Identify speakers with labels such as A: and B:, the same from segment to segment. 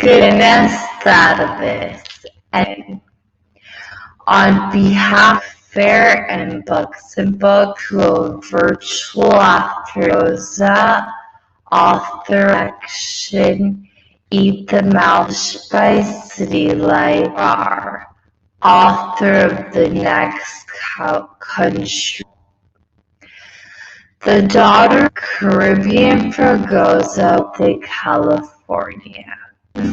A: Buenas tardes, and on behalf of Fair and Books to a virtual Fragoza author action, Eat the Mouse by City Light Jarrar, author of The Next Country. The daughter of Carribean Fragoza de California.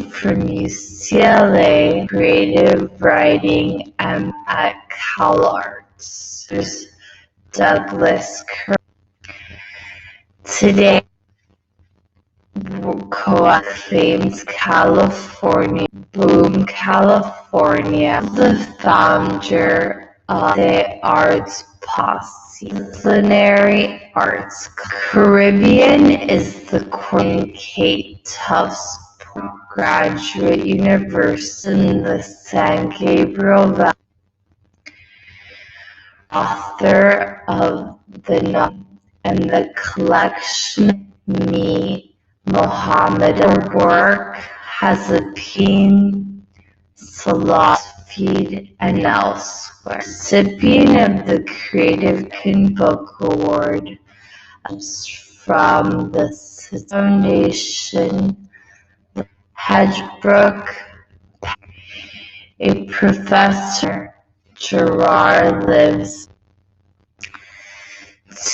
A: From UCLA, creative writing at CalArts. There's Douglas Today, co-claims California, Boom, California, the founder of the Arts Posse, Disciplinary Arts. Caribbean is the Queen Kate Tufts Graduate University in the San Gabriel Valley. Author of the novel and the collection Me Mohammed. Her work has appeared Salat Feed and elsewhere. Recipient of the Creative Book Award from the Foundation. Hedgebrook, a professor, Jarrar lives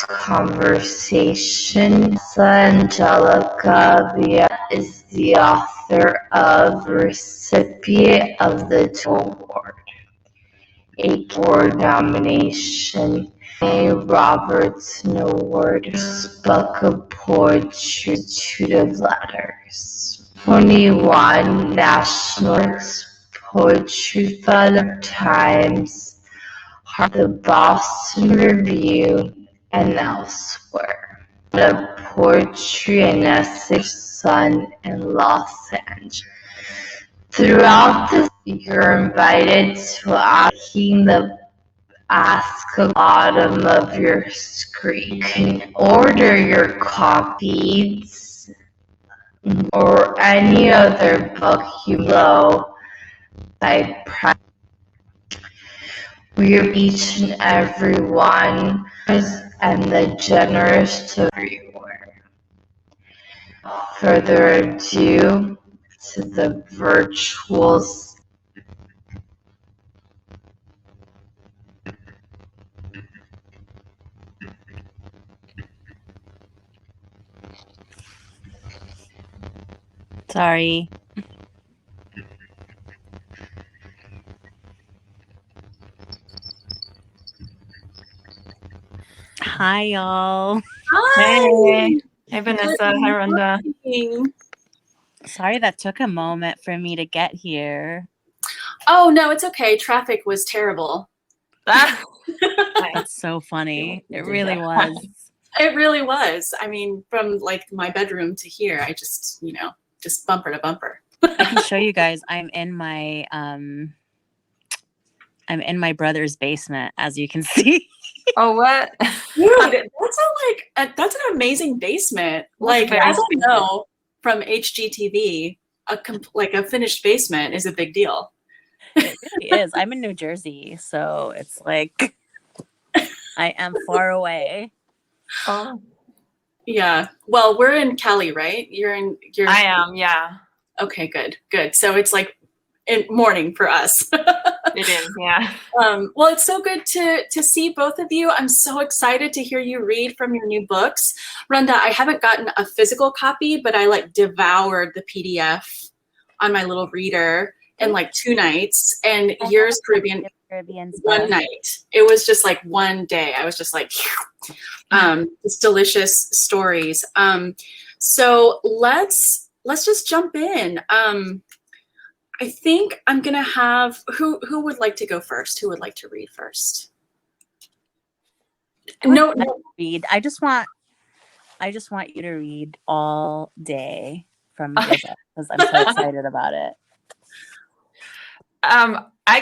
A: conversation. Vanessa Angelica Villareal is the author of recipient of the award, a award nomination, a Robertson Award, book of poetry, of letters. 21 National Poetry Fellow, Times, the Boston Review, and elsewhere. The Poetry and Essay Sun in Los Angeles. Throughout this, you're invited to ask at the bottom of your screen. You can order your copies or any other book you love by price. We are each and every one and the generous to everywhere. Further ado, to the virtuals.
B: Sorry. Hi, y'all.
C: Hi. Hey, Vanessa. Hi, Randa.
B: Sorry that took a moment for me to get here.
D: Oh, no, it's okay. Traffic was terrible.
B: That's so funny. It really was.
D: It really was. I mean, from like my bedroom to here, I just, just bumper to bumper.
B: I can show you guys. I'm in my brother's basement, as you can see.
C: Oh, what?
D: Dude, that's an amazing basement. Like, as I know from HGTV, a finished basement is a big deal.
B: It really is. I'm in New Jersey, so it's like I am far away.
C: Oh.
D: Yeah. Well, we're in Cali, right?
C: I am, yeah.
D: Okay, good. So it's like morning for us.
C: It is, yeah.
D: Well, it's so good to see both of you. I'm so excited to hear you read from your new books. Randa, I haven't gotten a physical copy, but I devoured the PDF on my little reader in 2 nights, and yours, Caribbean's one night. It was just one day. I was just just delicious stories. So let's just jump in. I think I'm gonna have who would like to go first? Who would like to read first? No.
B: Read. I just want you to read all day from your book because I'm so excited about it.
C: I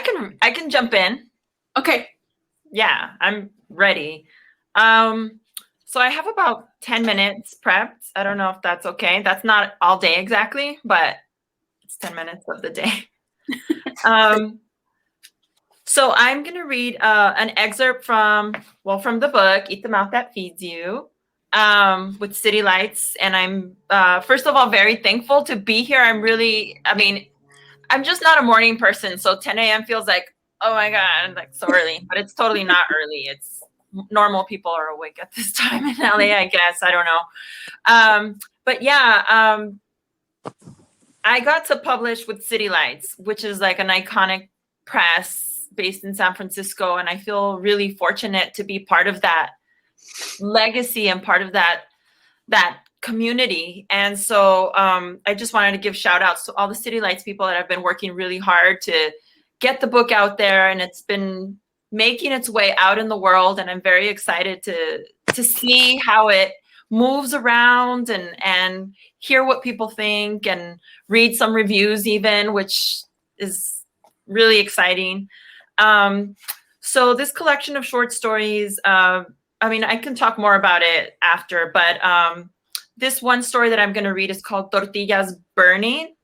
C: can jump in.
D: Okay.
C: Yeah, I'm ready. So I have about 10 minutes prepped. I don't know if that's okay. That's not all day exactly, but It's 10 minutes of the day. So I'm going to read an excerpt from the book, Eat the Mouth That Feeds You, with City Lights. And I'm, first of all, very thankful to be here. I'm just not a morning person. So 10 a.m. feels like, oh my God, like so early. But it's totally not early. It's normal people are awake at this time in LA, I guess. I don't know. But yeah, I got to publish with City Lights, which is like an iconic press based in San Francisco. And I feel really fortunate to be part of that legacy and part of that community. And so I just wanted to give shout outs to all the City Lights people that have been working really hard to get the book out there. And it's been making its way out in the world. And I'm very excited to see how it moves around and hear what people think and read some reviews even, which is really exciting. So this collection of short stories, I can talk more about it after, but this one story that I'm going to read is called Tortillas Burning.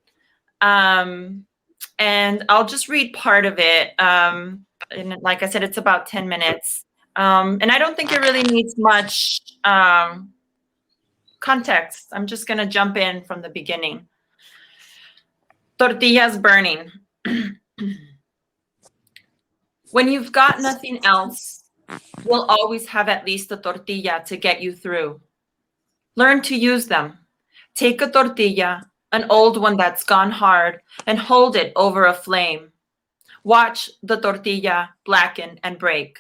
C: And I'll just read part of it. And like I said, it's about 10 minutes. And I don't think it really needs much context. I'm just going to jump in from the beginning. Tortillas burning. When you've got nothing else, you'll always have at least a tortilla to get you through. Learn to use them. Take a tortilla, an old one that's gone hard, and hold it over a flame. Watch the tortilla blacken and break.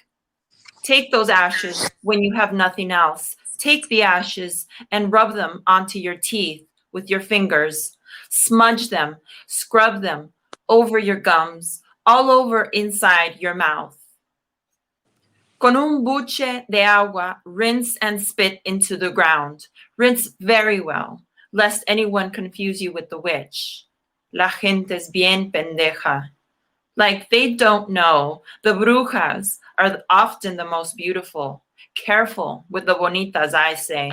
C: Take those ashes when you have nothing else. Take the ashes and rub them onto your teeth with your fingers. Smudge them, scrub them over your gums, all over inside your mouth. Con un buche de agua, rinse and spit into the ground. Rinse very well, lest anyone confuse you with the witch. La gente es bien pendeja. Like they don't know, the brujas are often the most beautiful. Careful with the bonitas, I say.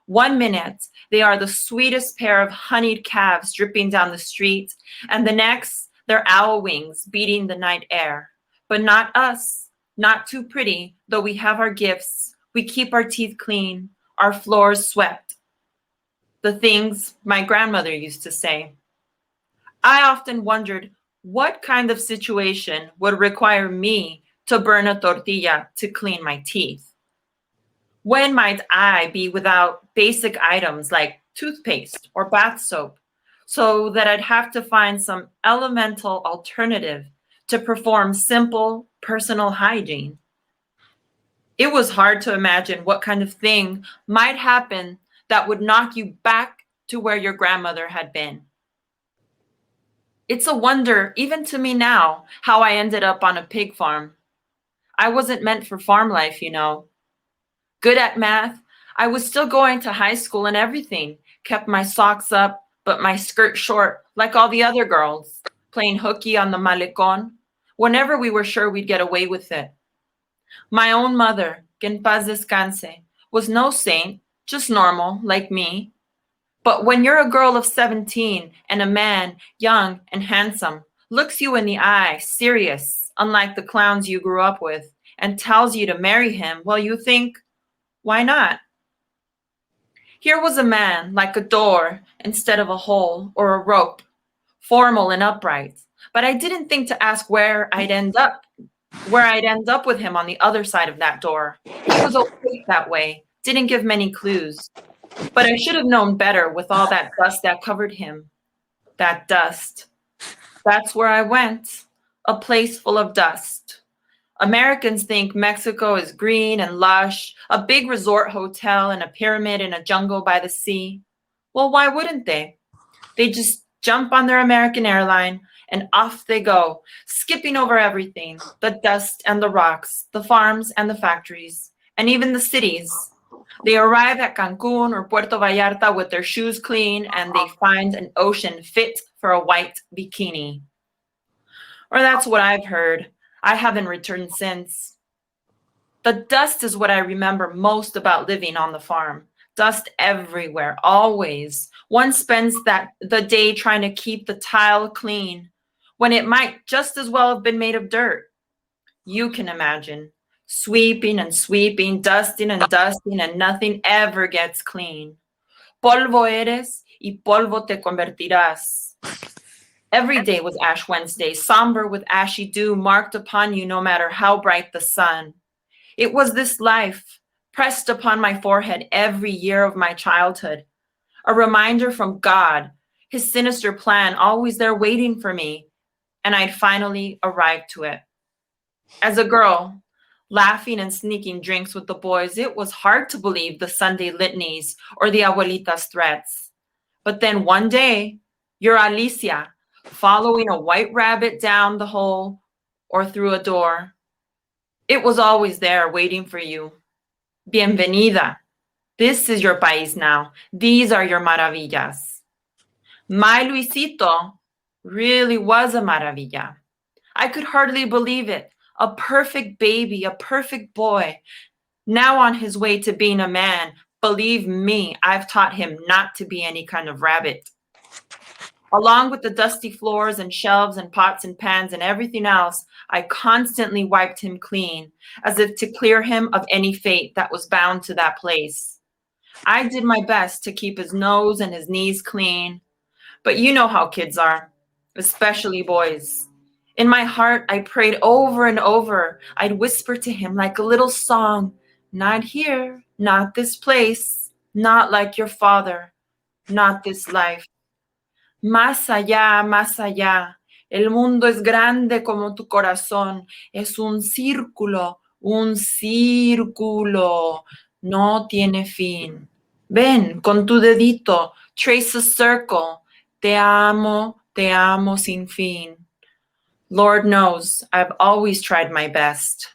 C: 1 minute, they are the sweetest pair of honeyed calves dripping down the street, and the next, they're owl wings beating the night air. But not us, not too pretty, though we have our gifts. We keep our teeth clean, our floors swept. The things my grandmother used to say. I often wondered what kind of situation would require me to burn a tortilla to clean my teeth. When might I be without basic items like toothpaste or bath soap, so that I'd have to find some elemental alternative to perform simple personal hygiene? It was hard to imagine what kind of thing might happen that would knock you back to where your grandmother had been. It's a wonder, even to me now, how I ended up on a pig farm. I wasn't meant for farm life, you know. Good at math, I was still going to high school and everything, kept my socks up, but my skirt short, like all the other girls, playing hooky on the malecón, whenever we were sure we'd get away with it. My own mother, que en paz descanse, was no saint, just normal, like me. But when you're a girl of 17 and a man, young and handsome, looks you in the eye, serious, unlike the clowns you grew up with, and tells you to marry him, well, you think, why not? Here was a man like a door instead of a hole or a rope, formal and upright. But I didn't think to ask where I'd end up with him on the other side of that door. He was opaque that way, didn't give many clues. But I should have known better with all that dust that covered him. That dust. That's where I went, a place full of dust. Americans think Mexico is green and lush, a big resort hotel and a pyramid in a jungle by the sea. Well, why wouldn't they? They just jump on their American airline and off they go, skipping over everything, the dust and the rocks, the farms and the factories, and even the cities. They arrive at Cancun or Puerto Vallarta with their shoes clean and they find an ocean fit for a white bikini. Or that's what I've heard. I haven't returned since. The dust is what I remember most about living on the farm. Dust everywhere, always. One spends the day trying to keep the tile clean when it might just as well have been made of dirt. You can imagine sweeping and sweeping, dusting and dusting, and nothing ever gets clean. Polvo eres y polvo te convertirás. Every day was Ash Wednesday, somber with ashy dew marked upon you no matter how bright the sun. It was this life pressed upon my forehead every year of my childhood, a reminder from God, his sinister plan always there waiting for me, and I'd finally arrived to it. As a girl, laughing and sneaking drinks with the boys, it was hard to believe the Sunday litanies or the abuelita's threats. But then one day, you're Alicia, following a white rabbit down the hole or through a door. It was always there waiting for you. Bienvenida. This is your país now. These are your maravillas. My Luisito really was a maravilla. I could hardly believe it. A perfect baby, a perfect boy. Now on his way to being a man, believe me, I've taught him not to be any kind of rabbit. Along with the dusty floors and shelves and pots and pans and everything else, I constantly wiped him clean, as if to clear him of any fate that was bound to that place. I did my best to keep his nose and his knees clean, but you know how kids are, especially boys. In my heart, I prayed over and over. I'd whisper to him like a little song, not here, not this place, not like your father, not this life. Más allá, el mundo es grande como tu corazón, es un círculo, no tiene fin. Ven, con tu dedito, trace a circle, te amo sin fin. Lord knows, I've always tried my best.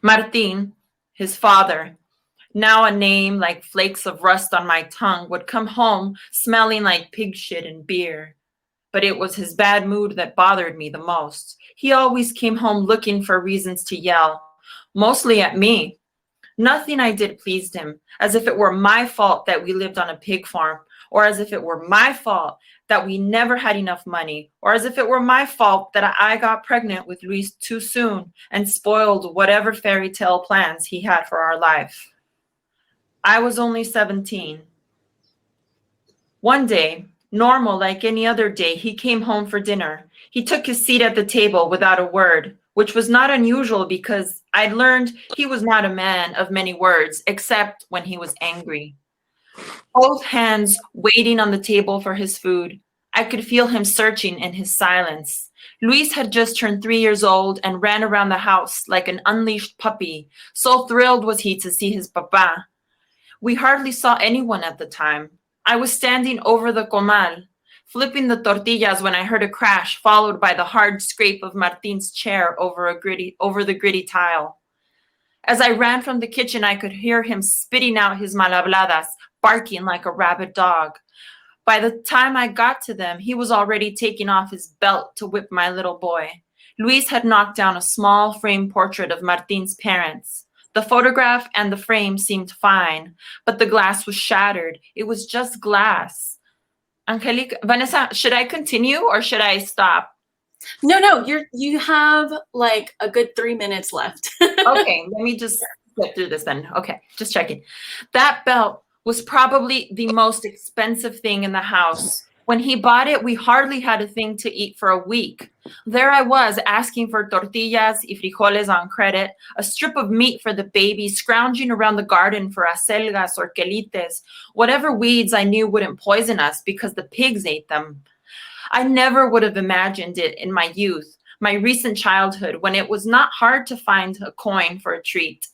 C: Martín, his father, now a name like flakes of rust on my tongue, would come home smelling like pig shit and beer. But it was his bad mood that bothered me the most. He always came home looking for reasons to yell, mostly at me. Nothing I did pleased him, as if it were my fault that we lived on a pig farm, or as if it were my fault that we never had enough money, or as if it were my fault that I got pregnant with Luis too soon and spoiled whatever fairy tale plans he had for our life. I was only 17. One day, normal like any other day, he came home for dinner. He took his seat at the table without a word, which was not unusual because I'd learned he was not a man of many words, except when he was angry. Both hands waiting on the table for his food. I could feel him searching in his silence. Luis had just turned 3 years old and ran around the house like an unleashed puppy. So thrilled was he to see his papa. We hardly saw anyone at the time. I was standing over the comal, flipping the tortillas when I heard a crash, followed by the hard scrape of Martín's chair over the gritty tile. As I ran from the kitchen, I could hear him spitting out his malhabladas, barking like a rabid dog. By the time I got to them, he was already taking off his belt to whip my little boy. Luis had knocked down a small frame portrait of Martín's parents. The photograph and the frame seemed fine, but the glass was shattered. It was just glass. Angélica, Vanessa, should I continue or should I stop?
D: No, you have like a good 3 minutes left.
C: Okay, let me just get through this then. Okay, just checking. That belt was probably the most expensive thing in the house. When he bought it, we hardly had a thing to eat for a week. There I was asking for tortillas y frijoles on credit, a strip of meat for the baby, scrounging around the garden for acelgas or quelites, whatever weeds I knew wouldn't poison us because the pigs ate them. I never would have imagined it in my youth, my recent childhood, when it was not hard to find a coin for a treat.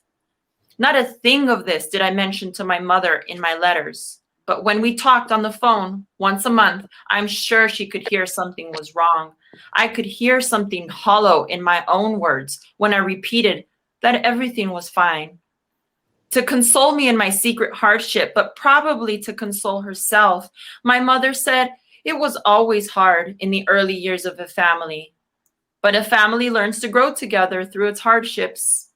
C: Not a thing of this did I mention to my mother in my letters. But when we talked on the phone once a month, I'm sure she could hear something was wrong. I could hear something hollow in my own words when I repeated that everything was fine. To console me in my secret hardship, but probably to console herself, my mother said it was always hard in the early years of a family. But a family learns to grow together through its hardships.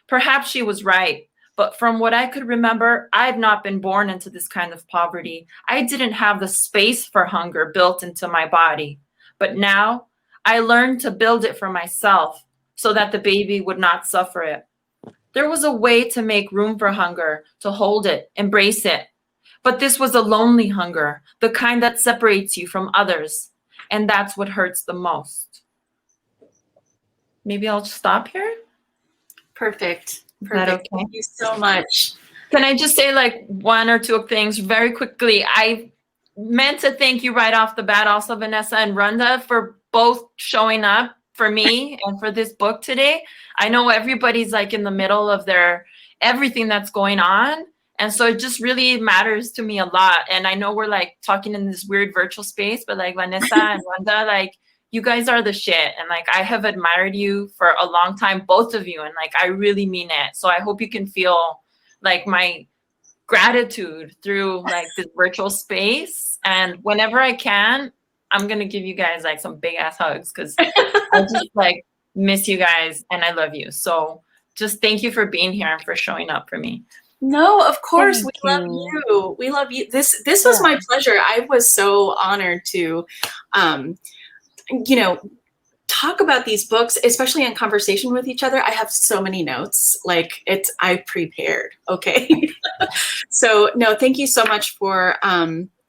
C: Perhaps she was right, But from what I could remember, I've not been born into this kind of poverty. I didn't have the space for hunger built into my body. But now I learned to build it for myself so that the baby would not suffer it. There was a way to make room for hunger, to hold it, embrace it. But this was a lonely hunger, the kind that separates you from others. And that's what hurts the most. Maybe I'll stop here.
D: Perfect.
C: Is that okay?
D: Thank you so much.
C: Can I just say like one or two things very quickly? I meant to thank you right off the bat also, Vanessa and Randa, for both showing up for me and for this book today. I know everybody's like in the middle of their everything that's going on. And so it just really matters to me a lot. And I know we're like talking in this weird virtual space, but like Vanessa and Randa, like you guys are the shit. And like I have admired you for a long time, both of you. And like I really mean it. So I hope you can feel like my gratitude through like this virtual space. And whenever I can, I'm gonna give you guys like some big ass hugs because I just like miss you guys and I love you. So just thank you for being here and for showing up for me.
D: No, of course.
B: Thank
D: We love
B: you.
D: you. We love you. This was my pleasure. I was so honored to talk about these books, especially in conversation with each other. I have so many notes. Like I prepared. Okay. So no, thank you so much for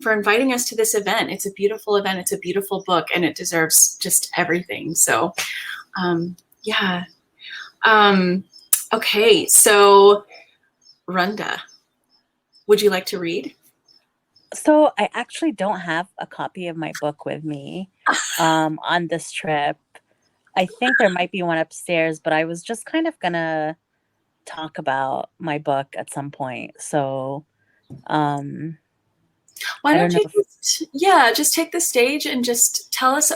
D: inviting us to this event. It's a beautiful event. It's a beautiful book and it deserves just everything. So yeah. Okay. So Randa, would you like to read?
B: So I actually don't have a copy of my book with me on this trip. I think there might be one upstairs, but I was just kind of gonna talk about my book at some point. So
D: why don't you just take the stage and just tell us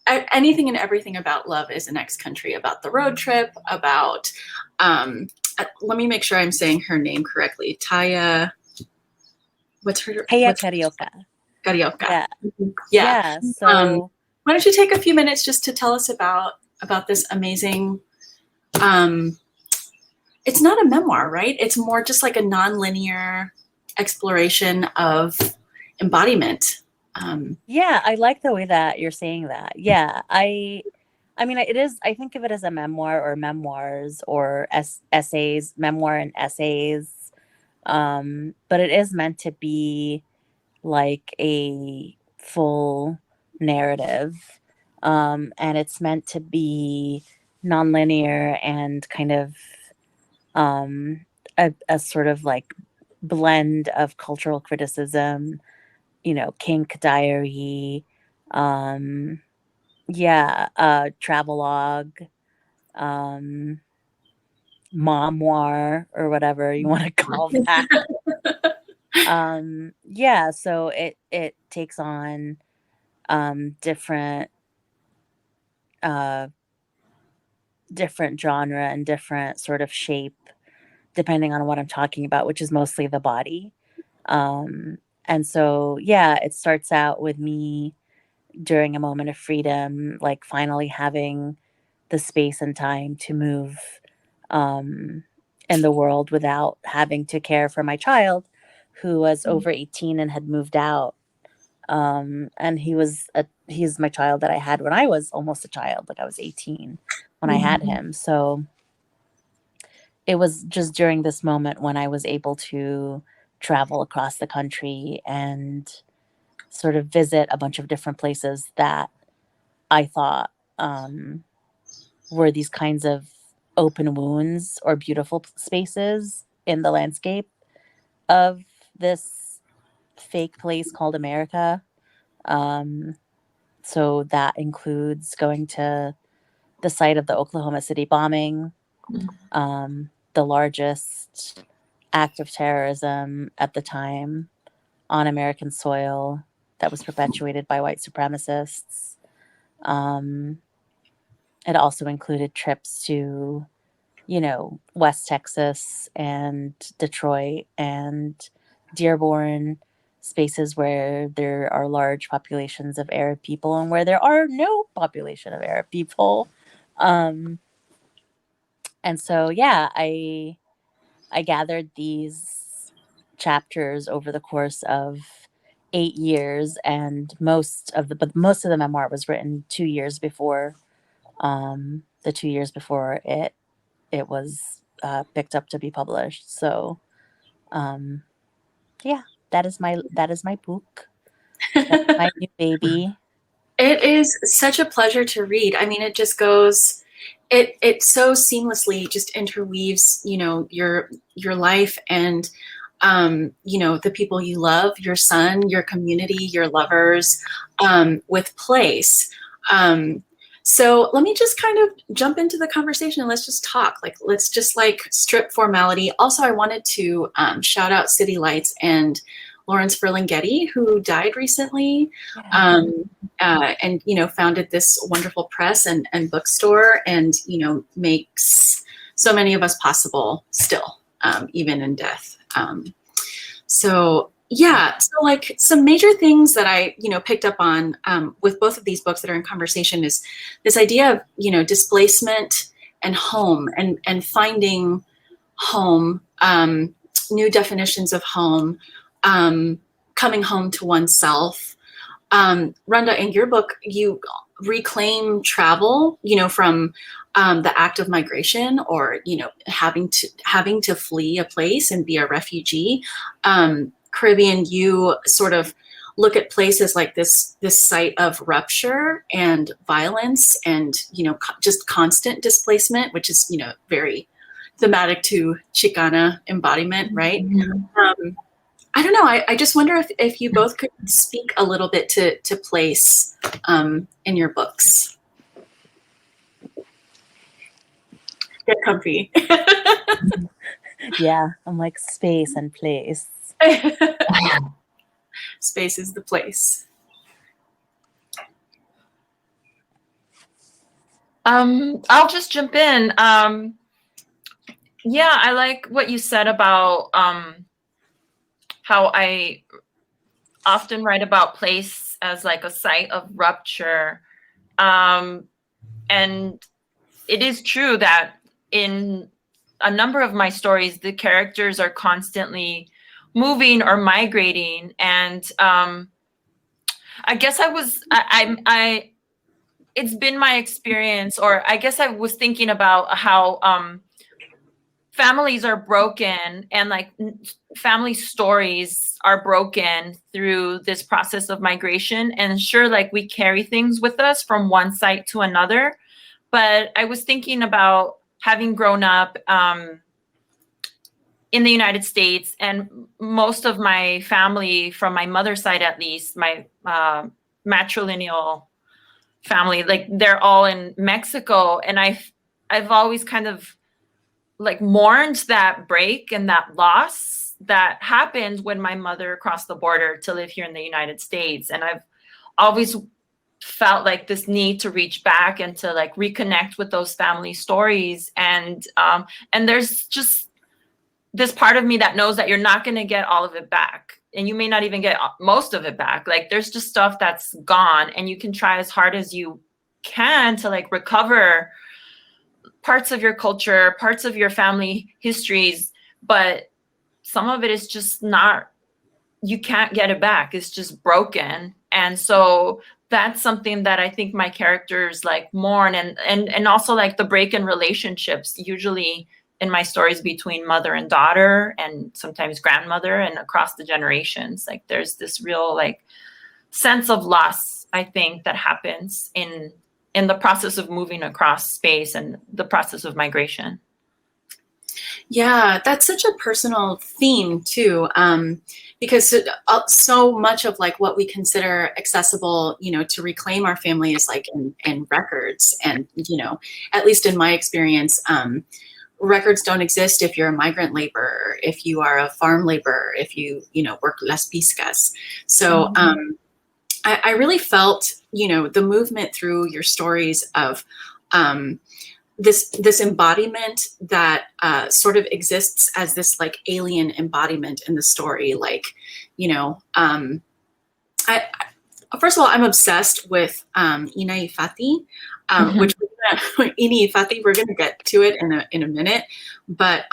D: anything and everything about Love is the Next Country, about the road trip, about let me make sure I'm saying her name correctly. Taya,
B: Carioca.
D: Carioca.
B: Yeah.
D: Yeah.
B: So
D: why don't you take a few minutes just to tell us about this amazing it's not a memoir, right? It's more just like a non-linear exploration of embodiment.
B: Yeah, I like the way that you're saying that. Yeah, I mean, it is. I think of it as a memoir or memoirs or essays, memoir and essays. But it is meant to be like a full narrative, and it's meant to be nonlinear and kind of a sort of like blend of cultural criticism, kink diary, travelogue, memoir, or whatever you want to call that. So it takes on different genre and different sort of shape depending on what I'm talking about, which is mostly the body. And so, it starts out with me during a moment of freedom, like finally having the space and time to move in the world without having to care for my child, who was over 18 and had moved out. And he's my child that I had when I was almost a child, like I was 18 when I had him. So it was just during this moment when I was able to travel across the country and sort of visit a bunch of different places that I thought were these kinds of open wounds or beautiful spaces in the landscape of this fake place called America. So that includes going to the site of the Oklahoma City bombing, the largest act of terrorism at the time on American soil that was perpetuated by white supremacists. It also included trips to, West Texas and Detroit and Dearborn, spaces where there are large populations of Arab people and where there are no population of Arab people. And so, yeah, I gathered these chapters over the course of 8 years, and most of the memoir was written 2 years before, the 2 years before it was picked up to be published. So, yeah, that is my book. That's my new baby.
D: It is such a pleasure to read. I mean, it just goes, it so seamlessly just interweaves, you know, your life and, you know, the people you love, your son, your community, your lovers, with place. So let me just kind of jump into the conversation and let's just talk. Like, let's just like strip formality. Also, I wanted to shout out City Lights and Lawrence Ferlinghetti, who died recently, and, you know, founded this wonderful press and bookstore, and, you know, makes so many of us possible still, even in death. So yeah, so like some major things that I, you know, picked up on with both of these books that are in conversation is this idea of, you know, displacement and home, and finding home, new definitions of home, coming home to oneself. Randa, in your book, you reclaim travel, you know, from the act of migration, or, you know, having to flee a place and be a refugee. Caribbean, you sort of look at places like this site of rupture and violence and, you know, just constant displacement, which is, you know, very thematic to Chicana embodiment, right?
A: Mm-hmm.
D: I don't know. I just wonder if you both could speak a little bit to place in your books. Get comfy.
B: Yeah, I'm like space and place.
D: Space is the place.
C: I'll just jump in. Yeah, I like what you said about how I often write about place as like a site of rupture. And it is true that in a number of my stories, the characters are constantly moving or migrating. And I guess it's been my experience, or I guess I was thinking about how families are broken, and like family stories are broken through this process of migration. And sure, like we carry things with us from one site to another. But I was thinking about having grown up in the United States, and most of my family, from my mother's side at least, my matrilineal family, like they're all in Mexico. And I've always kind of like mourned that break and that loss that happened when my mother crossed the border to live here in the United States. And I've always felt like this need to reach back and to like reconnect with those family stories. And there's just this part of me that knows that you're not going to get all of it back, and you may not even get most of it back. Like there's just stuff that's gone, and you can try as hard as you can to like recover parts of your culture, parts of your family histories, but some of it is just not, you can't get it back. It's just broken. And so that's something that I think my characters like mourn, and also like the break in relationships, usually in my stories between mother and daughter, and sometimes grandmother, and across the generations. Like there's this real like sense of loss, I think, that happens in the process of moving across space and the process of migration.
D: Yeah, that's such a personal theme too, because so much of like what we consider accessible, you know, to reclaim our family is like in records. And, you know, at least in my experience, records don't exist if you're a migrant laborer, if you are a farm laborer, if you know, work las piscas. So I really felt, you know, the movement through your stories of this embodiment that sort of exists as this like alien embodiment in the story. Like, you know, I first of all, I'm obsessed with Inifati, which we Inifati, we're gonna get to it in a minute, but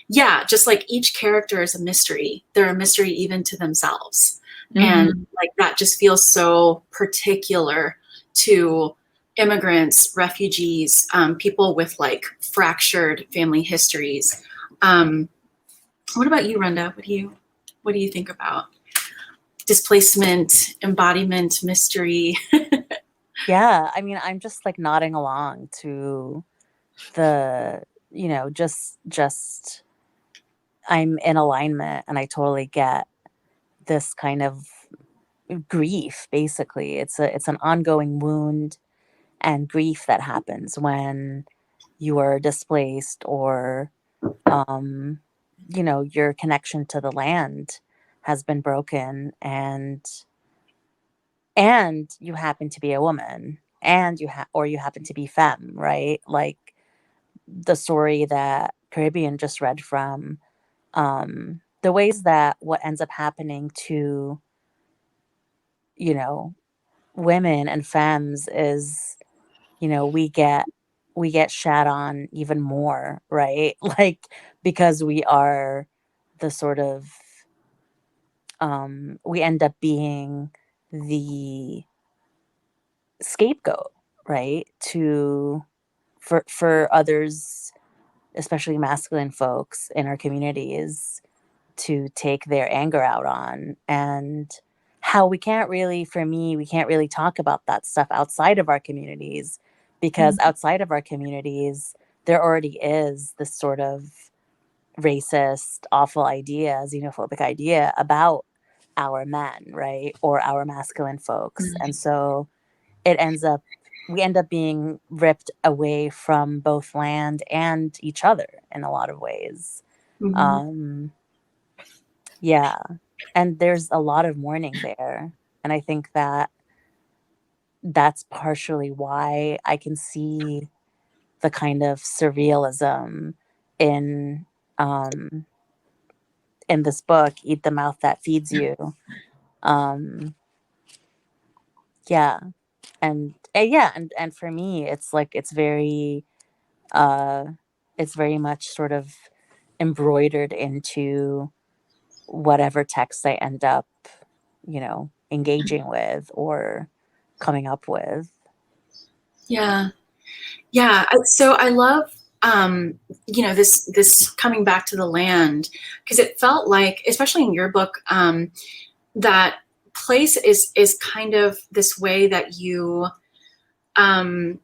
D: yeah, just like each character is a mystery. They're a mystery even to themselves, and like that just feels so particular to immigrants, refugees, people with like fractured family histories. What about you, Randa? What do you think about displacement, embodiment, mystery?
B: Yeah, I mean, I'm just like nodding along to the, just I'm in alignment, and I totally get this kind of grief. Basically, it's an ongoing wound and grief that happens when you are displaced, or your connection to the land has been broken, and you happen to be a woman, and you happen to be femme, right? Like the story that Caribbean just read from, the ways that what ends up happening to, women and femmes is, we get shat on even more, right? Like, because we are the sort of, we end up being the scapegoat, right? For others, especially masculine folks in our communities, to take their anger out on. And how we can't really talk about that stuff outside of our communities, because outside of our communities there already is this sort of racist, awful idea, xenophobic idea about our men, right? Or our masculine folks. And so we end up being ripped away from both land and each other in a lot of ways. Yeah. And there's a lot of mourning there. And I think that that's partially why I can see the kind of surrealism in this book, Eat the Mouth That Feeds You. Yeah. And for me, it's like, it's very much sort of embroidered into whatever text I end up, engaging with or coming up with.
D: Yeah. So I love, this coming back to the land, because it felt like, especially in your book, that place is kind of this way that you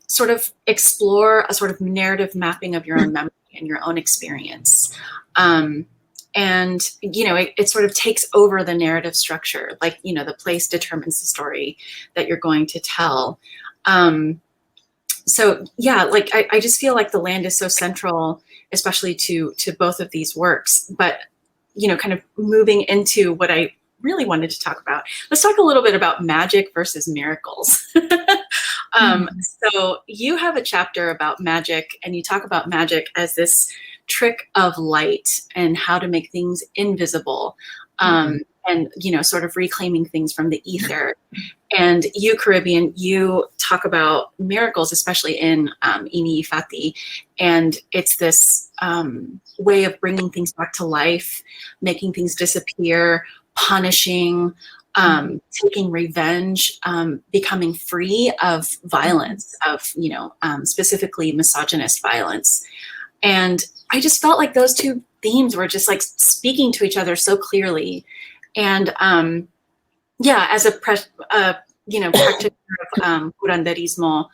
D: sort of explore a sort of narrative mapping of your own memory and your own experience. And, it sort of takes over the narrative structure. Like, the place determines the story that you're going to tell. So yeah, like I just feel like the land is so central, especially to both of these works. But, kind of moving into what I really wanted to talk about, let's talk a little bit about magic versus miracles. So you have a chapter about magic, and you talk about magic as this trick of light and how to make things invisible, and, sort of reclaiming things from the ether. And you, Caribbean, you talk about miracles, especially in Inifati, and it's this way of bringing things back to life, making things disappear, punishing, taking revenge, becoming free of violence, of, specifically misogynist violence. And I just felt like those two themes were just like speaking to each other so clearly. And as a practitioner of curanderismo,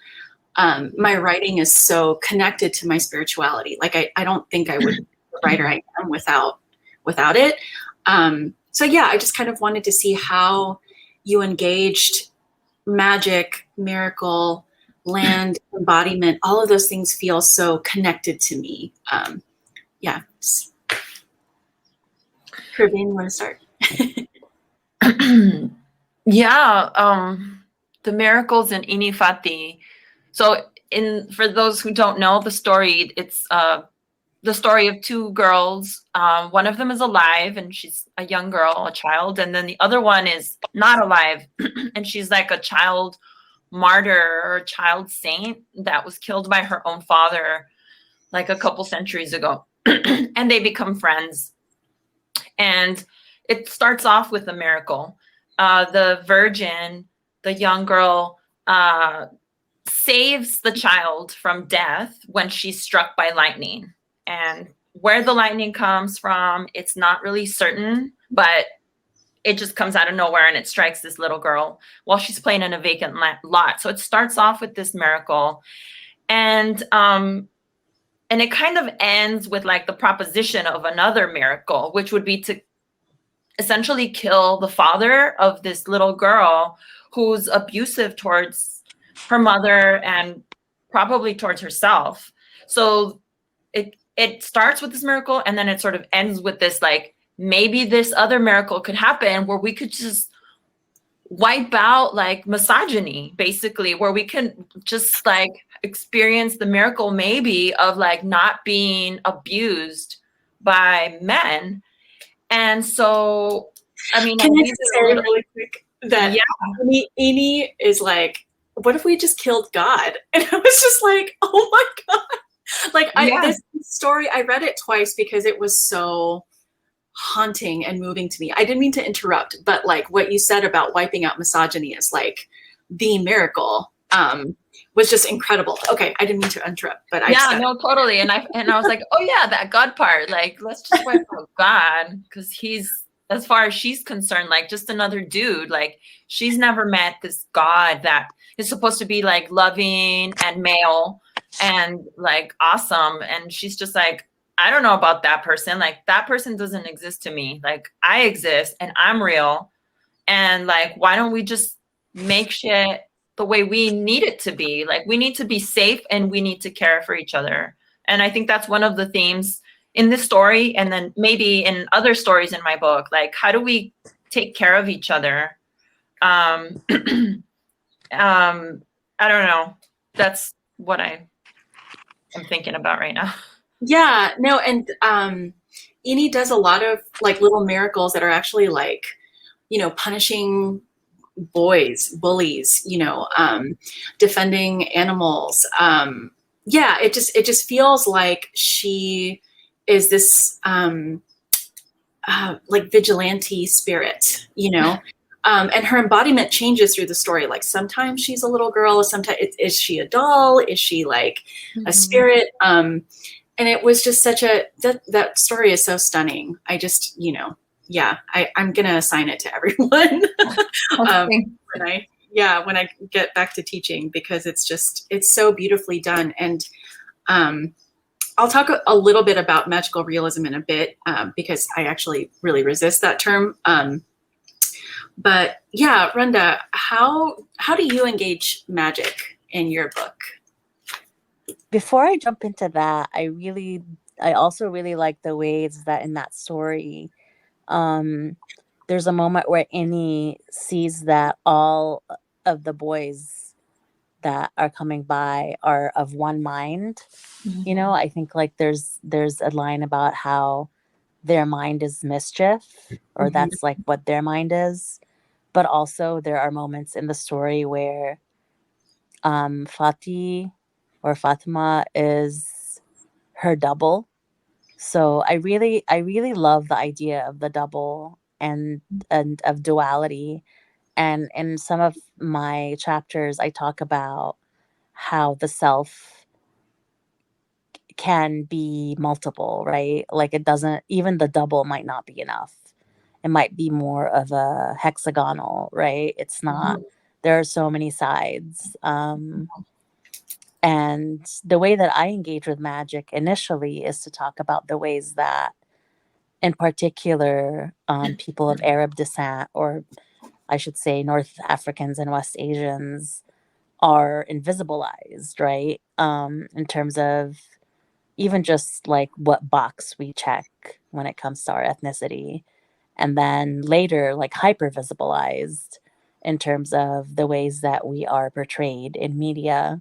D: my writing is so connected to my spirituality. Like I don't think I would be the writer I am without it. So yeah, I just kind of wanted to see how you engaged magic, miracle, land, embodiment. All of those things feel so connected to me. Yeah. Caribbean, you want to start?
C: Yeah, the miracles in Inifati. So, for those who don't know the story, it's the story of two girls. One of them is alive, and she's a young girl, a child, and then the other one is not alive, and she's like a child martyr or child saint that was killed by her own father like a couple centuries ago. And they become friends. And it starts off with a miracle. The virgin, the young girl, saves the child from death when she's struck by lightning. And where the lightning comes from, it's not really certain, but it just comes out of nowhere and it strikes this little girl while she's playing in a vacant lot. So it starts off with this miracle. And it kind of ends with like the proposition of another miracle, which would be to essentially kill the father of this little girl who's abusive towards her mother and probably towards herself. So it starts with this miracle, and then it sort of ends with this, like, maybe this other miracle could happen where we could just wipe out like misogyny, basically, where we can just like experience the miracle maybe of like not being abused by men. And so, I mean,
D: can I just say really quick that Ini is like, what if we just killed God? And I was just like, oh my God. Like this story, I read it twice because it was so haunting and moving to me. I didn't mean to interrupt, but like what you said about wiping out misogyny is like the miracle was just incredible. Okay, I didn't mean to interrupt, but
C: totally. And I was like, oh yeah, that God part. Like, let's just wipe out God, because he's, as far as she's concerned, like just another dude. Like, she's never met this God that is supposed to be like loving and male and like awesome. And she's just like, I don't know about that person. Like, that person doesn't exist to me. Like, I exist and I'm real. And like, why don't we just make shit the way we need it to be? Like, we need to be safe and we need to care for each other. And I think that's one of the themes in this story, and then maybe in other stories in my book. Like, how do we take care of each other? I don't know. That's what I'm thinking about right now.
D: Yeah, no, and Ini does a lot of like little miracles that are actually like, you know, punishing boys, bullies, you know, defending animals. Yeah, it just feels like she is this like vigilante spirit, you know. And her embodiment changes through the story. Like, sometimes she's a little girl, sometimes is she a doll? Is she like a spirit? And it was just such that story is so stunning. I just, you know, yeah, I'm going to assign it to everyone when I get back to teaching, because it's so beautifully done. And I'll talk a little bit about magical realism in a bit, because I actually really resist that term. But yeah, Randa, how do you engage magic in your book?
B: Before I jump into that, I also really like the ways that in that story, there's a moment where Ini sees that all of the boys that are coming by are of one mind. You know, I think like there's a line about how their mind is mischief, or that's like what their mind is. But also there are moments in the story where Fati or Fatima is her double. So I really love the idea of the double and of duality. And in some of my chapters, I talk about how the self can be multiple, right? Like, it doesn't, even the double might not be enough. It might be more of a hexagonal, right? It's not, there are so many sides. And the way that I engage with magic initially is to talk about the ways that, in particular, people of Arab descent, or I should say North Africans and West Asians, are invisibilized, right? In terms of even just like what box we check when it comes to our ethnicity. And then later, like, hyper visibilized in terms of the ways that we are portrayed in media,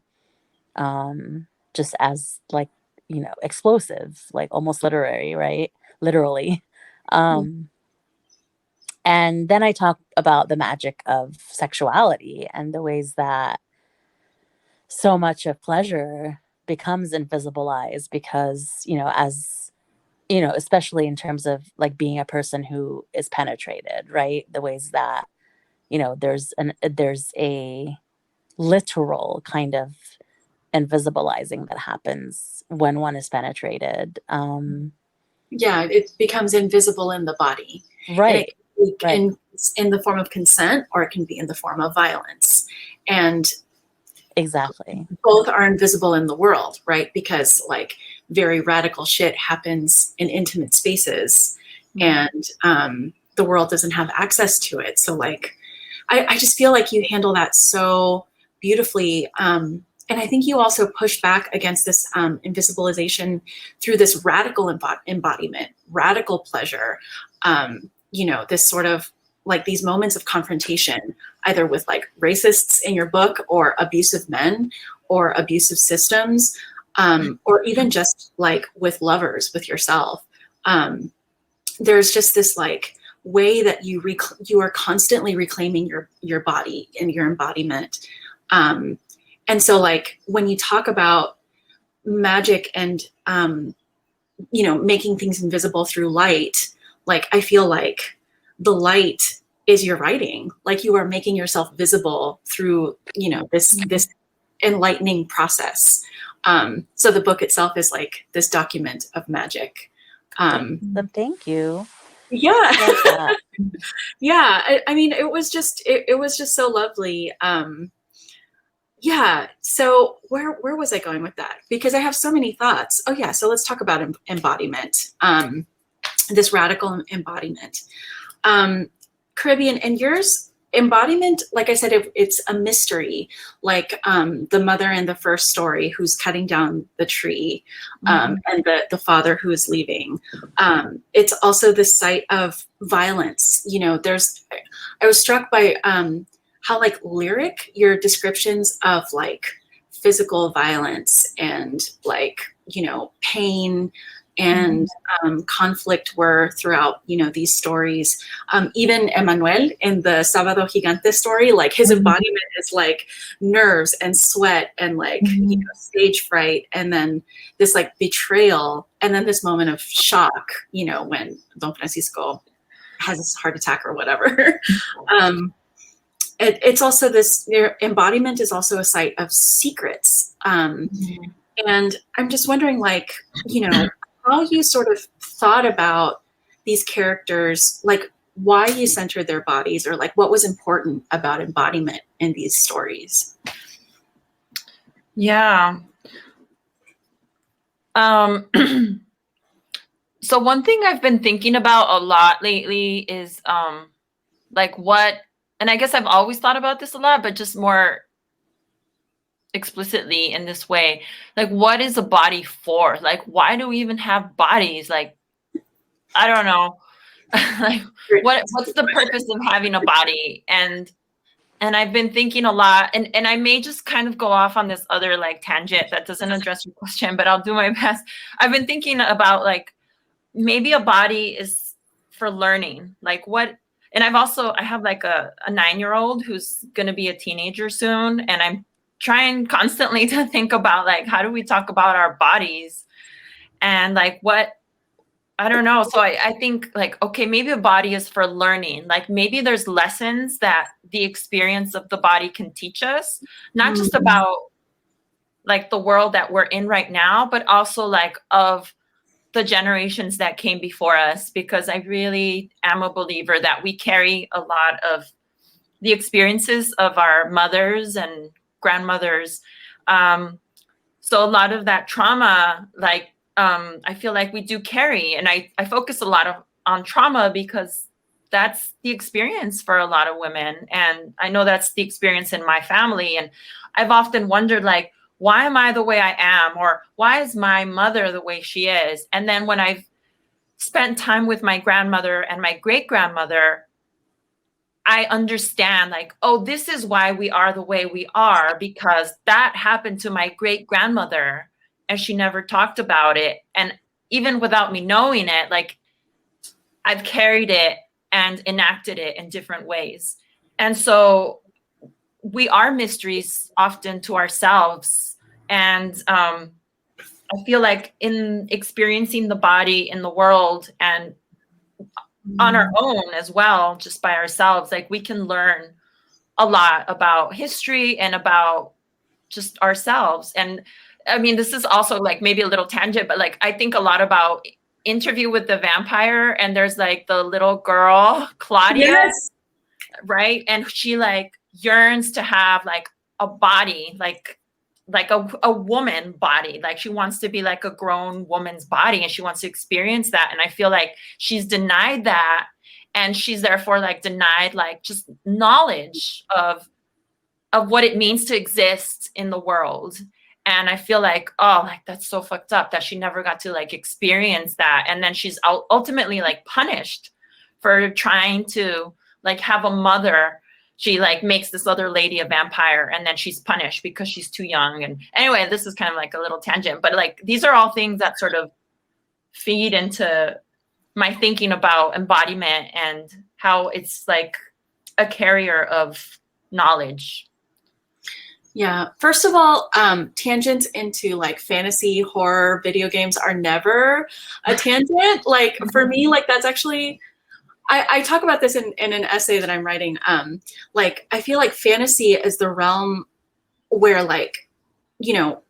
B: just as like, you know, explosive, like almost literary, right? Literally. And then I talk about the magic of sexuality and the ways that so much of pleasure becomes invisibilized because, as especially in terms of like being a person who is penetrated, right? The ways that, there's a literal kind of invisibilizing that happens when one is penetrated.
D: Yeah, it becomes invisible in the body.
B: Right.
D: And it
B: Right.
D: in the form of consent, or it can be in the form of violence. And
B: Exactly.
D: both are invisible in the world, right? Because like very radical shit happens in intimate spaces, and the world doesn't have access to it. So like, I just feel like you handle that so beautifully. And I think you also push back against this invisibilization through this radical embodiment, radical pleasure. This sort of like these moments of confrontation, either with like racists in your book, or abusive men, or abusive systems, or even just like with lovers, with yourself. There's just this like way that you are constantly reclaiming your body and your embodiment. And so like when you talk about magic and making things invisible through light, like I feel like the light is your writing. Like you are making yourself visible through this enlightening process. So the book itself is like this document of magic.
B: Thank you.
D: Yeah. Yeah. I mean, it was just so lovely. Yeah. So where was I going with that? Because I have so many thoughts. Oh yeah. So let's talk about embodiment. This radical embodiment. Caribbean, and yours, embodiment, like I said, it's a mystery, like the mother in the first story who's cutting down the tree, and the father who is leaving. It's also the site of violence. I was struck by how like lyric your descriptions of like physical violence and like, pain and conflict were throughout, these stories. Even Emmanuel in the Sábado Gigante story, like his embodiment is like nerves and sweat and like, stage fright, and then this like betrayal, and then this moment of shock, when Don Francisco has this heart attack or whatever. It's also their embodiment is also a site of secrets. And I'm just wondering, like, how you sort of thought about these characters, like why you centered their bodies, or like what was important about embodiment in these stories.
C: Yeah. So one thing I've been thinking about a lot lately is like what, and I guess I've always thought about this a lot, but just more explicitly in this way, like what is a body for? Like why do we even have bodies? Like I don't know. Like what's the purpose of having a body? And I've been thinking a lot, and I may just kind of go off on this other like tangent that doesn't address your question, but I'll do my best. I've been thinking about like maybe a body is for learning, like what. And I have like a 9-year-old who's going to be a teenager soon, and I'm trying constantly to think about like how do we talk about our bodies, and like what, I don't know. So I think like, okay, maybe a body is for learning. Like maybe there's lessons that the experience of the body can teach us, not just about like the world that we're in right now, but also like of the generations that came before us, because I really am a believer that we carry a lot of the experiences of our mothers and grandmothers. So a lot of that trauma, like, I feel like we do carry, and I focus a lot on trauma because that's the experience for a lot of women. And I know that's the experience in my family. And I've often wondered, like, why am I the way I am? Or why is my mother the way she is? And then when I've spent time with my grandmother and my great grandmother, I understand like, oh, this is why we are the way we are, because that happened to my great grandmother and she never talked about it. And even without me knowing it, like I've carried it and enacted it in different ways. And so we are mysteries often to ourselves. And I feel like in experiencing the body in the world and on our own as well, just by ourselves, like we can learn a lot about history and about just ourselves. And I mean, this is also like maybe a little tangent, but like I think a lot about Interview with the Vampire, and there's like the little girl, Claudia,
D: Yes.
C: right? And she like yearns to have like a body, like a woman body. Like she wants to be like a grown woman's body, and she wants to experience that. And I feel like she's denied that, and she's therefore like denied like just knowledge of what it means to exist in the world. And I feel like, oh, like that's so fucked up that she never got to like experience that. And then she's ultimately like punished for trying to like have a mother. She like makes this other lady a vampire, and then she's punished because she's too young. And anyway, this is kind of like a little tangent, but like these are all things that sort of feed into my thinking about embodiment and how it's like a carrier of knowledge.
D: Yeah. First of all, tangents into like fantasy horror video games are never a tangent. Like for me, like that's actually, I talk about this in an essay that I'm writing. Like I feel like fantasy is the realm where like, you know,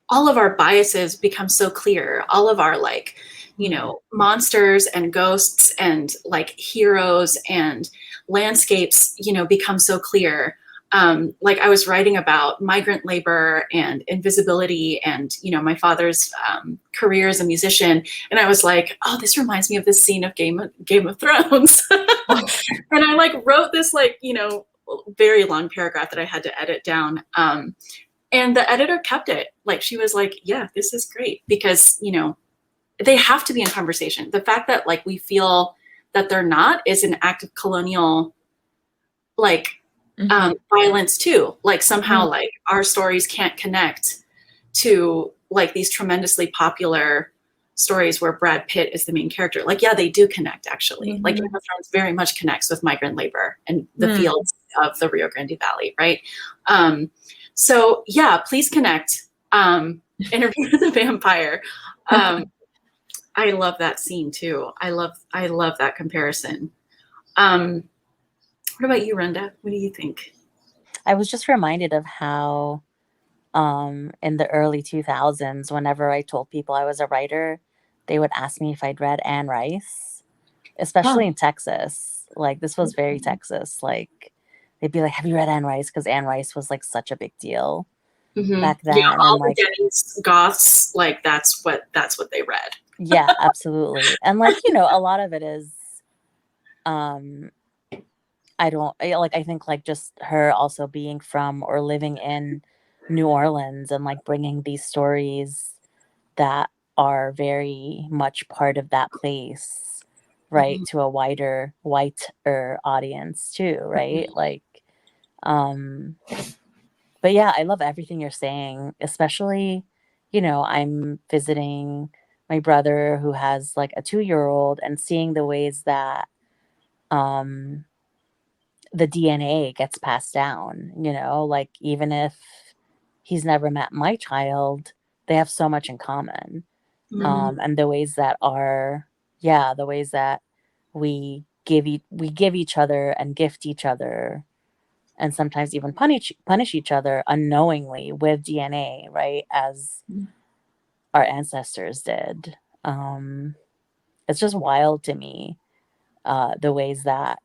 D: all of our biases become so clear. All of our like, you know, monsters and ghosts and like heroes and landscapes, you know, become so clear. Like I was writing about migrant labor and invisibility and, you know, my father's career as a musician. And I was like, oh, this reminds me of this scene of Game of Thrones. And I like wrote this like, you know, very long paragraph that I had to edit down. And the editor kept it. Like she was like, yeah, this is great because, you know, they have to be in conversation. The fact that like we feel that they're not is an act of colonial, like, violence too. Like somehow like our stories can't connect to like these tremendously popular stories where Brad Pitt is the main character. Like, yeah, they do connect actually. Like Game of Thrones very much connects with migrant labor and the fields of the Rio Grande Valley, right? So yeah, please connect. Interview with the Vampire. I love that scene too. I love that comparison. What about you, Randa? What do you think?
B: I was just reminded of how in the early 2000s, whenever I told people I was a writer, they would ask me if I'd read Anne Rice, especially in Texas. Like this was very Texas. Like they'd be like, have you read Anne Rice? Because Anne Rice was like such a big deal back then.
D: Yeah, all
B: and, like,
D: the Denny's goths, like that's what they read.
B: Yeah, absolutely. And like, you know, a lot of it is I think like just her also being from or living in New Orleans and like bringing these stories that are very much part of that place, right, to a whiter audience too, right? Like but yeah, I love everything you're saying, especially, you know, I'm visiting my brother who has like a 2-year-old and seeing the ways that the DNA gets passed down, you know, like even if he's never met my child, they have so much in common. And the ways that we give each other and gift each other and sometimes even punish each other unknowingly with DNA, right? As our ancestors did. It's just wild to me, the ways that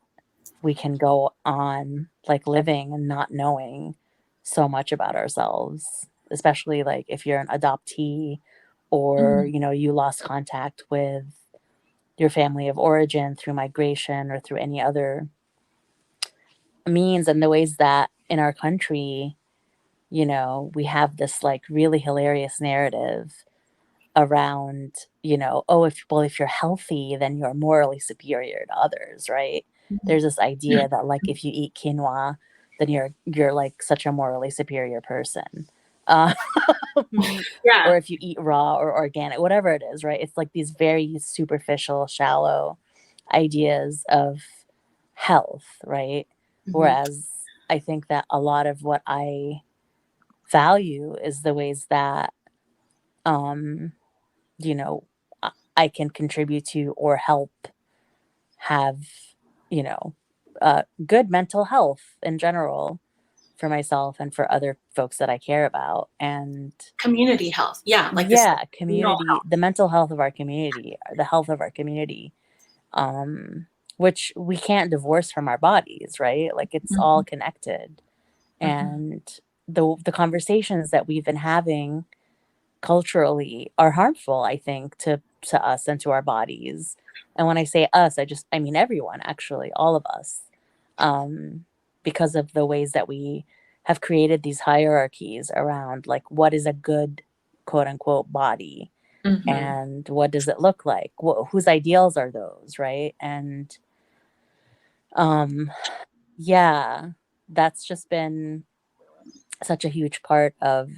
B: we can go on like living and not knowing so much about ourselves, especially like if you're an adoptee or, you know, you lost contact with your family of origin through migration or through any other means, and the ways that in our country, you know, we have this like really hilarious narrative around, you know, if you're healthy, then you're morally superior to others, right? There's this idea that like if you eat quinoa, then you're like such a morally superior person. Or if you eat raw or organic, whatever it is, right? It's like these very superficial, shallow ideas of health, right? Whereas I think that a lot of what I value is the ways that, you know, I can contribute to or help have, you know, good mental health in general for myself and for other folks that I care about. And
D: Community health. Yeah. Like this
B: yeah,
D: communal
B: community,
D: health.
B: the mental health of our community, the health of our community, which we can't divorce from our bodies, right? Like it's all connected. And the conversations that we've been having culturally are harmful, I think, to us and to our bodies. And when I say us, I mean everyone, actually, all of us, because of the ways that we have created these hierarchies around like what is a good quote unquote body, and what does it look like, whose ideals are those, right? And yeah, that's just been such a huge part of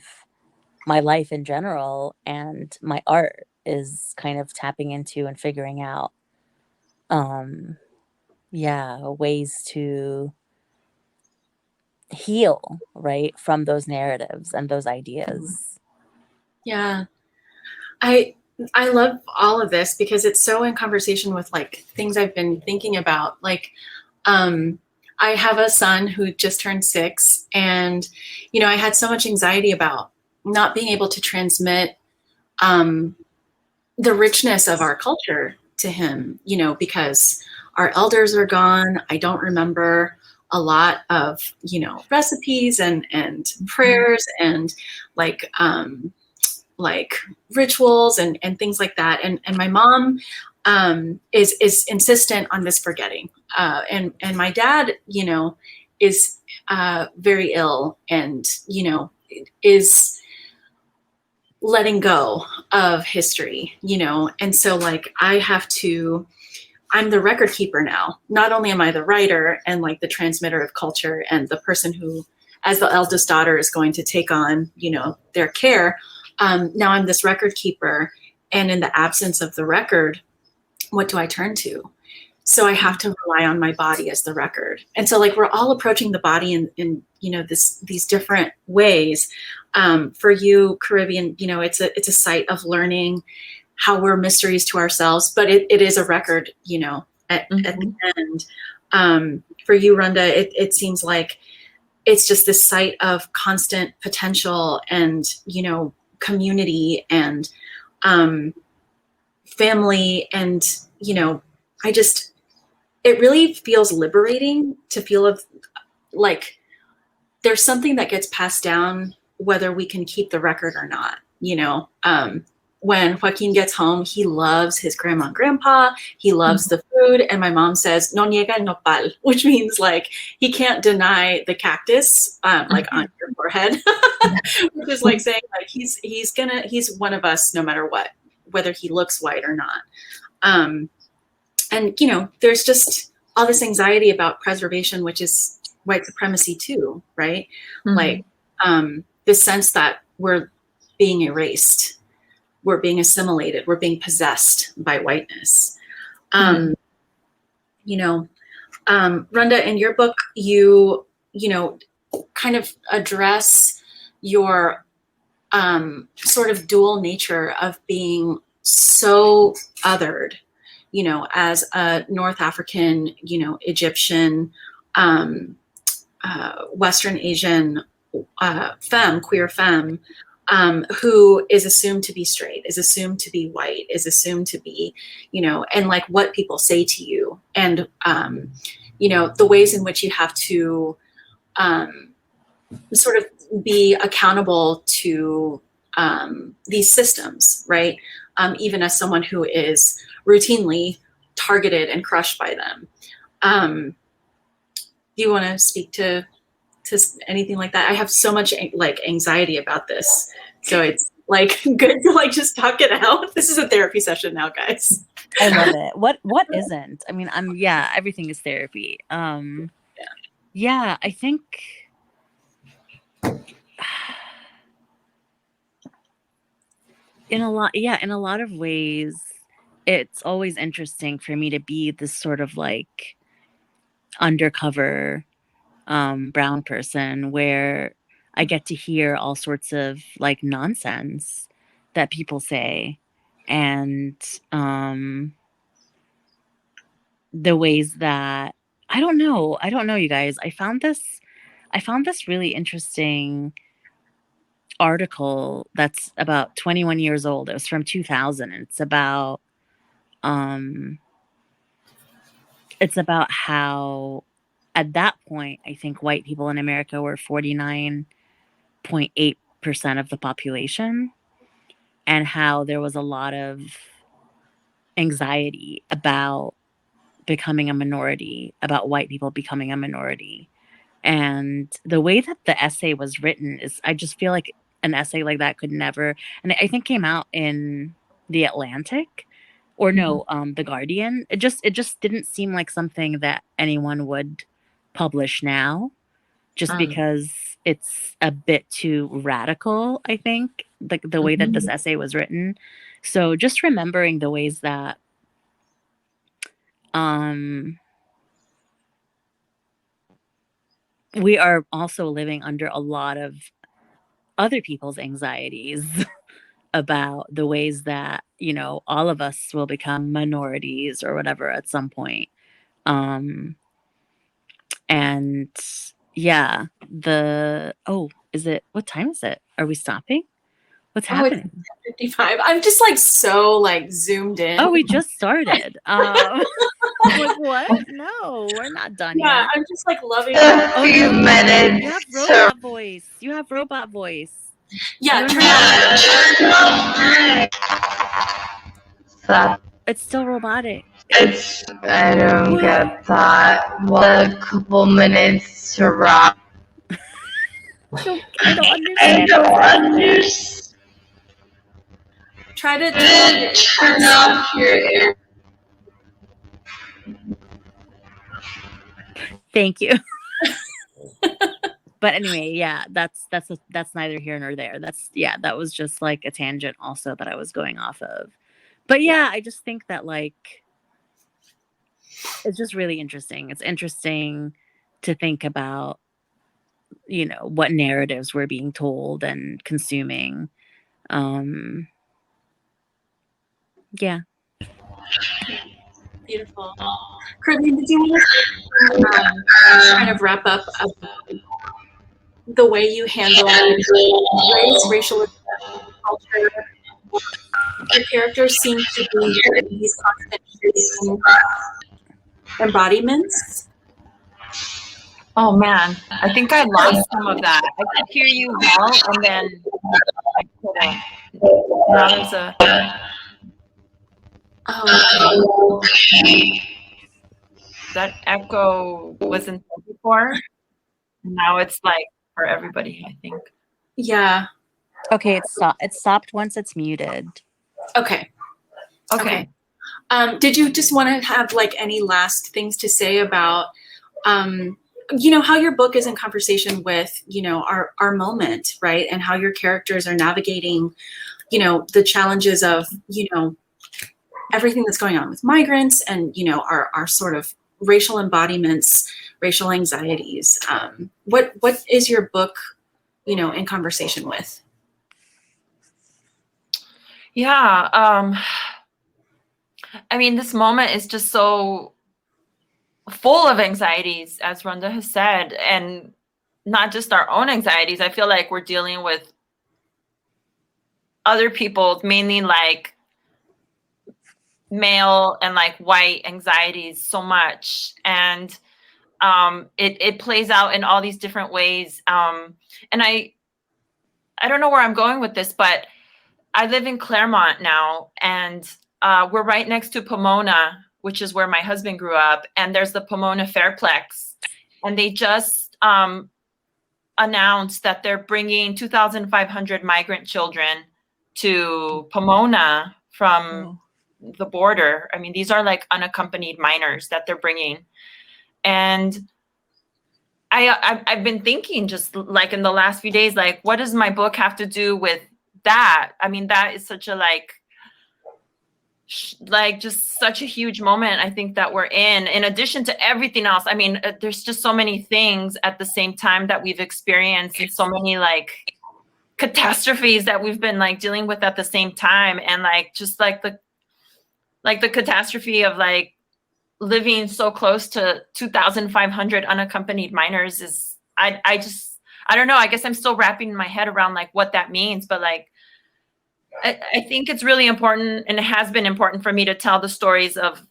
B: my life in general, and my art is kind of tapping into and figuring out ways to heal, right, from those narratives and those ideas.
D: Yeah. I love all of this because it's so in conversation with like things I've been thinking about. Like, I have a son who just turned 6, and I had so much anxiety about not being able to transmit the richness of our culture to him, because our elders are gone. I don't remember a lot of, recipes and prayers and like rituals and things like that. And my mom is insistent on this forgetting. And my dad, is very ill and, is letting go of history, and so like I'm the record keeper now. Not only am I the writer and like the transmitter of culture and the person who, as the eldest daughter, is going to take on, their care. Now I'm this record keeper, and in the absence of the record, what do I turn to? So I have to rely on my body as the record. And so like we're all approaching the body in these different ways. For you, Caribbean, it's a site of learning how we're mysteries to ourselves, but it is a record, at the end. For you, Randa, it seems like it's just this site of constant potential and, community and family. And, it really feels liberating to feel of like there's something that gets passed down, whether we can keep the record or not. When Joaquin gets home, he loves his grandma and grandpa. He loves the food. And my mom says, no niega el nopal, which means like he can't deny the cactus, like on your forehead, which is like saying like he's one of us no matter what, whether he looks white or not. And, there's just all this anxiety about preservation, which is white supremacy too, right? Like this sense that we're being erased, we're being assimilated, we're being possessed by whiteness. Randa, in your book, you kind of address your sort of dual nature of being so othered, as a North African, Egyptian, Western Asian queer femme, who is assumed to be straight, is assumed to be white, is assumed to be, and like what people say to you, and the ways in which you have to sort of be accountable to these systems, right? Even as someone who is routinely targeted and crushed by them. Do you want to speak to anything like that? I have so much like anxiety about this, so it's like good to like just talk it out. This is a therapy session now, guys.
B: I love it. What isn't? I mean, everything is therapy. Yeah, I think in a lot of ways, it's always interesting for me to be this sort of like undercover brown person, where I get to hear all sorts of like nonsense that people say, and the ways that I don't know, you guys. I found this really interesting article that's about 21 years old. It was from 2000, and it's about how at that point, I think white people in America were 49.8% of the population, and how there was a lot of anxiety about becoming a minority, about white people becoming a minority. And the way that the essay was written is, I just feel like an essay like that could never, and I think came out in The Atlantic, or no, The Guardian. It just didn't seem like something that anyone would publish now, just because it's a bit too radical, I think, the way that this essay was written. So just remembering the ways that we are also living under a lot of other people's anxieties about the ways that, all of us will become minorities or whatever at some point. And yeah, what time is it? Are we stopping? What's happening?
D: It's 55. I'm just like so like zoomed in.
B: Oh, we just started. Like, what? No, we're not done yet.
D: I'm just like loving
A: A few minutes.
B: You have robot voice.
D: Yeah,
B: it's still robotic.
A: I don't get that. What, a couple minutes to rock?
B: I don't understand.
D: Try to
A: turn off your ear.
B: Thank you. But anyway, yeah, that's neither here nor there. That was just like a tangent also that I was going off of. But yeah, I just think that like it's just really interesting. It's interesting to think about, what narratives we're being told and consuming. Yeah.
D: Beautiful. Caribbean, did you want to kind of wrap up the way you handle race, racial culture? Your characters seem to be these constant embodiments.
C: Oh man, I think I lost some of that. I could hear you well, and then I couldn't. Now there's a.
D: Oh, okay.
C: That echo wasn't there before. Now it's like for everybody, I think.
D: Yeah.
B: Okay, it stopped once it's muted.
D: Okay. Did you just want to have like any last things to say about how your book is in conversation with, our moment, right? And how your characters are navigating, the challenges of, everything that's going on with migrants and, our sort of racial embodiments, racial anxieties. What is your book, in conversation with?
C: Yeah. I mean, this moment is just so full of anxieties, as Randa has said, and not just our own anxieties. I feel like we're dealing with other people, mainly like male and like white anxieties so much. And it plays out in all these different ways. And I don't know where I'm going with this, but I live in Claremont now, and we're right next to Pomona, which is where my husband grew up. And there's the Pomona Fairplex. And they just announced that they're bringing 2,500 migrant children to Pomona from the border. I mean, these are like unaccompanied minors that they're bringing. And I've been thinking, just like in the last few days, like, what does my book have to do with that? I mean, that is such a like like just such a huge moment I think that we're in addition to everything else. I mean, there's just so many things at the same time that we've experienced, and so many like catastrophes that we've been like dealing with at the same time. And like just like the catastrophe of like living so close to 2,500 unaccompanied minors is, I don't know, I guess I'm still wrapping my head around like what that means. But like I think it's really important, and it has been important for me to tell the stories of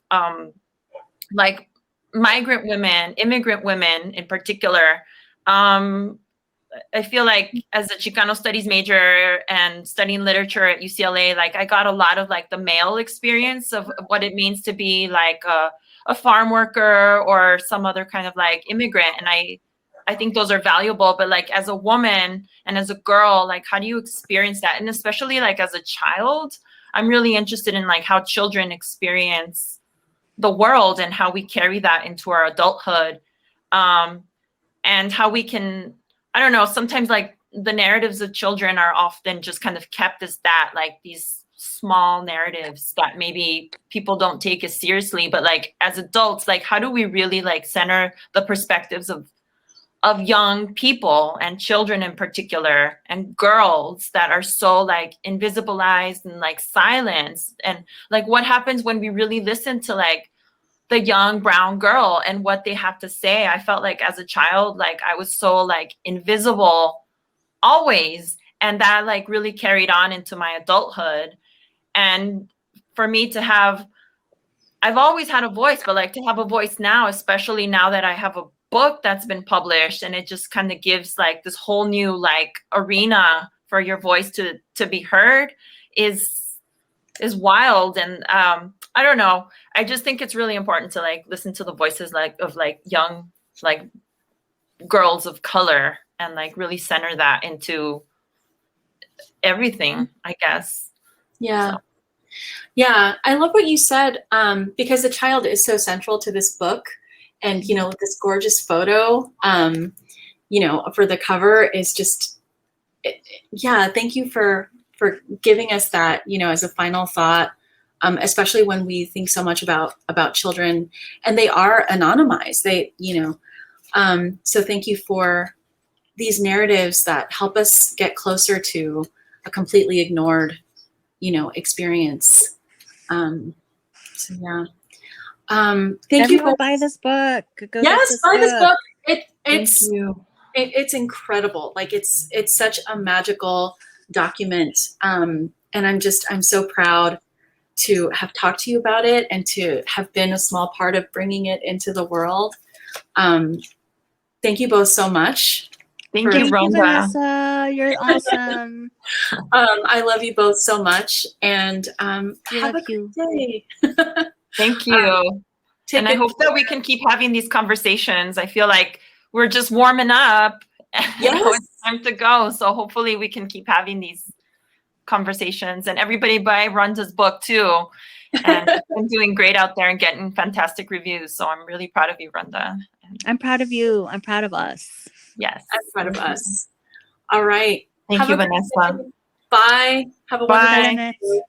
C: like migrant women, immigrant women in particular. I feel like as a Chicano studies major and studying literature at UCLA, like I got a lot of like the male experience of what it means to be like a farm worker or some other kind of like immigrant. And I think those are valuable, but like as a woman and as a girl, like how do you experience that? And especially like as a child, I'm really interested in like how children experience the world and how we carry that into our adulthood. And how we can, I don't know, sometimes like the narratives of children are often just kind of kept as that, like these small narratives that maybe people don't take as seriously. But like as adults, like how do we really like center the perspectives of young people and children in particular, and girls that are so like invisibilized and like silenced? And like what happens when we really listen to like the young brown girl and what they have to say? I felt like as a child, like I was so like invisible always, and that like really carried on into my adulthood. And for me to have, I've always had a voice, but like to have a voice now, especially now that I have a book that's been published, and it just kind of gives like this whole new like arena for your voice to be heard, is wild. And I don't know, I just think it's really important to like listen to the voices like of like young like girls of color, and like really center that into everything, I guess.
D: Yeah. Yeah, I love what you said, because the child is so central to this book. And, you know, this gorgeous photo, you know, for the cover is just, yeah, thank you for giving us that, you know, as a final thought, especially when we think so much about children, and they are anonymized. They, you know, so thank you for these narratives that help us get closer to a completely ignored, you know, experience. So yeah. Thank you.
B: Everyone buy this book. Go
D: yes, buy this book.
C: It's
D: it's incredible. Like it's such a magical document. And I'm so proud to have talked to you about it and to have been a small part of bringing it into the world. Thank you both so much.
C: Thank you, Randa.
B: Vanessa. You're awesome.
D: I love you both so much, and have a good day.
C: Thank you. And I hope that we can keep having these conversations. I feel like we're just warming up.
D: Yes.
C: Now it's time to go. So hopefully we can keep having these conversations. And everybody buy Randa's book too. And I'm doing great out there and getting fantastic reviews. So I'm really proud of you, Randa.
B: I'm proud of you. I'm proud of us.
C: Yes.
D: I'm proud of us. All right.
C: Thank you, Vanessa.
D: Bye. Have a wonderful day.